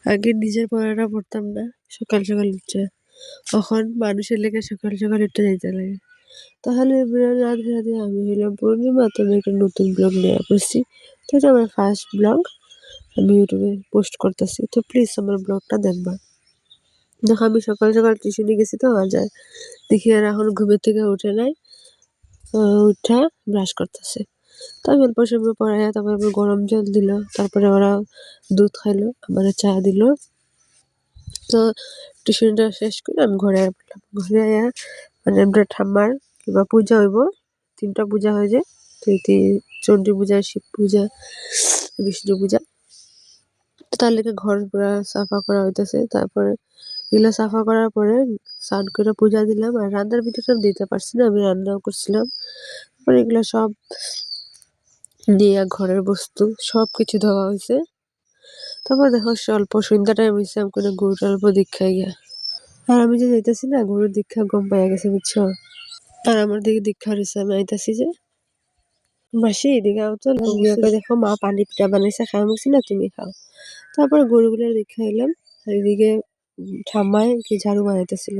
আগে নিজের পড়াটা পড়তাম না, সকাল সকাল উঠে। এখন মানুষের লেগে সকাল সকাল উঠে যাইতে লাগে। তাহলে রাধে রাধে, আমি হইলাম পূর্ণিমা, তুমি একটা নতুন ব্লগ নিয়ে পড়ছি। তো এটা আমার ফার্স্ট ব্লগ, আমি ইউটিউবে পোস্ট করতেছি, তো প্লিজ আমার ব্লগটা দেখবা। দেখো আমি সকাল সকাল টিউশনে গেছি, তো যায় দেখি আর এখন ঘুমের থেকে উঠে নাই, উঠা ব্রাশ করতেছে। তো আমি অল্প সময় পড়াইয়া তারপর গরম জল দিল, তারপরে ওরা দুধ খাইলো, আমার চা দিল। তো টিউশনটা শেষ করে আমি ঘরে আয়া পড়লাম। ঘরে আয়া মানে আমরা ঠাম্মার কিংবা পূজা হইব, 3টা পূজা হয়ে যায়। চণ্ডী পূজা, শিব পূজা, বিষ্ণু পূজা। তো তার লেগে ঘর পুরা সাফা করা হইতেছে। তারপরে এগুলো সাফা করার পরে স্নান করে পূজা দিলাম। আর রান্নার ভিডিওটা দিতে পারছি না, আমি রান্নাও করছিলাম। তারপরে এগুলো সব নিয়ে ঘরের বস্তু সব কিছু ধোয়া হয়েছে। তারপর দেখো অল্প সন্ধ্যা টাইম হয়েছে, আমি কোনো গরুটা অল্প দীক্ষায় গিয়া, আর আমি যে যাইতেছি না, গরুর দীক্ষা গম পাইয়া গেছে, বুঝছো। আর আমার দিকে দীক্ষা রয়েছে, আমি আইতাছি যে মাসি এদিকে আও তো, দেখো মা পানি পিঠা বানাইছে, খাওয়া মুখছি না, তুমি খাও। তারপরে গরুগুলোর দীক্ষা এলাম। আর এদিকে ঠাম্মায় কি ঝাড়ু বানাইতেছিল।